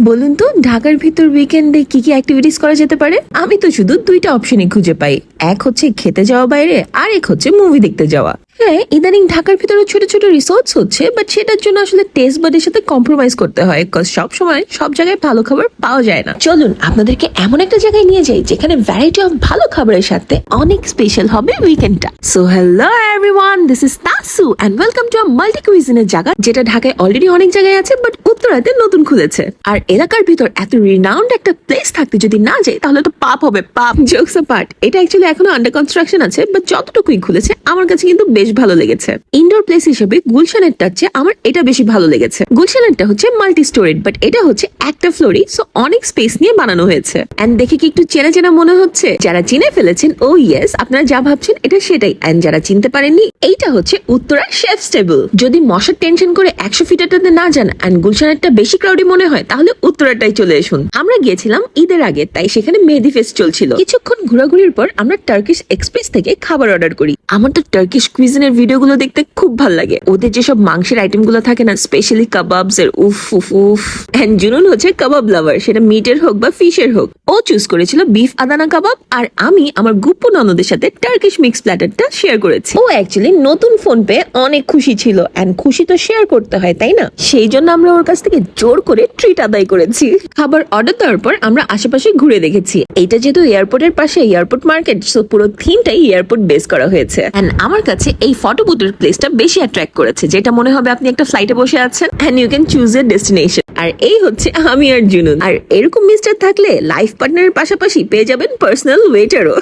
বলুন তো ঢাকার ভিতর উইকেন্ডে কি কি অ্যাক্টিভিটিস করা যেতে পারে? আমি তো শুধু দুইটা অপশনই খুঁজে পাই, এক হচ্ছে খেতে যাওয়া বাইরে, আর এক হচ্ছে মুভি দেখতে যাওয়া। হ্যাঁ, ইদানিং ঢাকার ভিতরে ছোট ছোট রিসোর্টস হচ্ছে, বাট সেটার জন্য আসলে টেস্ট বাডের সাথে কম্প্রোমাইজ করতে হয়, কজ সব সময় সব জায়গায় ভালো খাবার পাওয়া যায় না। চলুন আপনাদেরকে এমন একটা জায়গায় নিয়ে যাই যেখানে ভ্যারাইটি অফ ভালো খাবারের সাথে অনেক স্পেশাল হবে উইকেন্ডটা। So hello everyone, this is Tasu and welcome to a multi কুইজিনের জায়গা, যেটা ঢাকায় অলরেডি অনেক জায়গায় আছে বাট উত্তরাতে নতুন খুলেছে। আর এলাকার ভিতর এত রিনাউন্ড একটা প্লেস থাকতে যদি না যাই তাহলে তো পাপ হবে, পাপ। জোকস অ্যাপার্ট, এটা অ্যাকচুয়ালি এখনো আন্ডার কনস্ট্রাকশন আছে, বাট যতটুকুই খুলেছে আমার কাছে কিন্তু বেশ ভালো লেগেছে। ইনডোর প্লেস হিসেবে গুলশানেরটা চেয়ে আমার এটা বেশি ভালো লেগেছে। গুলশানেরটা হচ্ছে মাল্টি স্টোরেড, বাট এটা হচ্ছে একটা ফ্লোরই, সো অনেক স্পেস নিয়ে বানানো হয়েছে। এন্ড দেখে কি একটু চেনা চেনা মনে হচ্ছে? যারা চিনে ফেলেছেন, ও ইয়েস, আপনারা যা ভাবছেন এটা সেটাই। এন্ড যারা চিনতে পারেননি, এইটা হচ্ছে উত্তরা শেফস টেবিল। যদি মশার টেনশন করে 100 ফিটারটাতে না যান এন্ড গুলশানেরটা বেশি ক্রাউডি মনে হয়, তাহলে উত্তরাটাই চলে আসুন। আমরা গিয়েছিলাম ঈদের আগে, তাই সেখানে মেহেদি ফেস্ট চলছিল। কিছুক্ষণ ঘোরাঘুরির পর আমরা টার্কিশ এক্সপ্রেস থেকে খাবার অর্ডার করি। আমার তো টার্কিশ কুইজিনের ভিডিওগুলো দেখতে খুব ভালো লাগে। ওদের যেসব মাংসের আইটেম গুলো থাকে না, স্পেশালি কাবাবস এর, উফ উফ উফ। এন্ড জুনুন হচ্ছে কাবাব লাভার, সেটা মিটের হোক বা ফিশের হোক। ও চুজ করেছিল বিফ আদানা কাবাব, আর আমি আমার গুপ্পু ননদের সাথে টার্কিশ মিক্স প্ল্যাটারটা শেয়ার করেছি। ও অ্যাকচুয়ালি নতুন ফোন পেয়ে অনেক খুশি ছিল, এন্ড খুশি তো শেয়ার করতে হয়, তাই না? সেই জন্য আমরা ওর কাছ থেকে জোর করে ট্রিট আদায় করেছি। খাবার অর্ডার দেওয়ার পর আমরা আশেপাশে ঘুরে দেখেছি। এটা যেহেতু এয়ারপোর্টের পাশে এয়ারপোর্ট মার্কেট, সো পুরো থিমটাই এয়ারপোর্ট বেস করা হয়েছে। এন্ড আমার কাছে এই ফটো বুথের প্লেসটা বেশি অ্যাট্রাক্ট করেছে, যেটা মনে হবে আপনি একটা ফ্লাইটে বসে আছেন এন্ড ইউ ক্যান চুজ এর ডেস্টিনেশন। আর এই হচ্ছে আমি আর জুনুন। আর এরকম মিস্টার থাকলে লাইফ পার্টনারের পাশাপাশি পেয়ে যাবেন পার্সোনাল ওয়েটারও।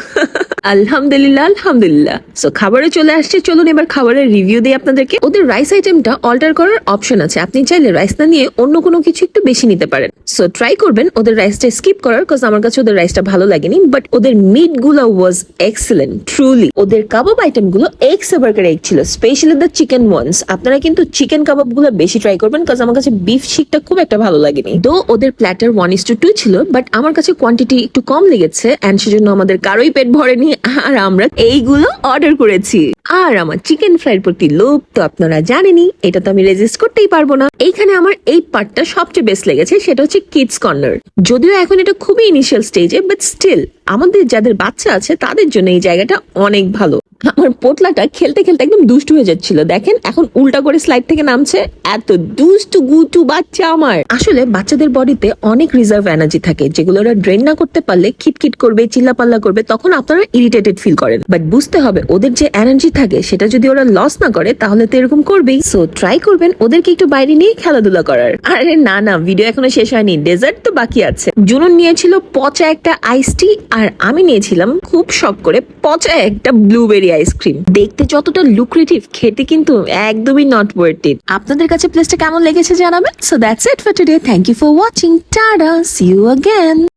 আলহামদুলিল্লাহ আলহামদুলিল্লাহ। সো খাবারে চলে আসছে, চলুন এবার খাবারের রিভিউ দিই আপনাদেরকে। ওদের রাইস আইটেমটা অল্টার করার অপশন আছে, আপনি চাইলে রাইস না নিয়ে অন্য কোনো কিছু একটু বেশি নিতে পারেন। সো ট্রাই করবেন ওদের রাইসটা স্কিপ করার, কজ আমার কাছে ওদের রাইসটা ভালো লাগেনি, বাট ওদের মিট গুলো ওয়াজ এক্সেলেন্ট ট্রুলি। ওদের কাবাব আইটেম গুলো এক সে বার্গার এক ছিল, স্পেশালি দ্য চিকেন ওয়ান্স। আপনারা কিন্তু চিকেন কাবাব গুলো বেশি ট্রাই করবেন, কজ আমার কাছে বিফ শিকটা খুব একটা ভালো লাগেনি। তো ওদের প্ল্যাটার 1:2 ছিল, বাট আমার কাছে কোয়ান্টিটি একটু কম লেগেছে, এন্ড সেজন্য আমাদের কারোই পেট ভরেনি, আর আমরা এইগুলো অর্ডার করেছি। আর আমার চিকেন ফ্রাইয়ের প্রতি লোভ তো আপনারা জানেনই, এটা তো আমি রেজিস্ট করতেই পারবো না। এইখানে আমার এই পার্টটা সবচেয়ে বেস্ট লেগেছে, সেটা হচ্ছে কিডস কর্নার। যদিও এখন এটা খুবই ইনিশিয়াল স্টেজে, বাট স্টিল আমাদের যাদের বাচ্চা আছে তাদের জন্য এই জায়গাটা অনেক ভালো। আমার পোটলাটা খেলতে খেলতে একদম দুষ্টু হয়ে যাচ্ছিল, দেখেন এখন উল্টা করে স্লাইড থেকে নামছে। এত দুষ্টু গুটু বাচ্চা আমার। আসলে বাচ্চাদের বডিতে অনেক রিজার্ভ এনার্জি থাকে, যেগুলো ওরা ড্রেন না করতে পারলে খিটখিট করবে, চিল্লাপাল্লা করবে, তখন আপনারা ইরিটেটেড ফিল করেন। বাট বুঝতে হবে ওদের যে এনার্জি থাকে সেটা যদি ওরা লস না করে তাহলে তো এরকম করবেই। সো ট্রাই করবেন ওদেরকে একটু বাইরে নিয়ে খেলাধুলা করার। আরে না না, ভিডিও এখনো শেষ হয়নি, ডেজার্ট তো বাকি আছে। জুনুন নিয়েছিল পচা একটা আইস টি, আর আমি নিয়েছিলাম খুব শখ করে পচা একটা ব্লুবেরি আইসক্রিম। দেখতে যতটা লুক্রেটিভ, খেতে কিন্তু একদমই নট ওয়ার্থ ইট। আপনাদের কাছে প্লেসটা কেমন লেগেছে জানাবেন। So that's it for today, thank you for watching, টাটা, সি ইউ अगेन।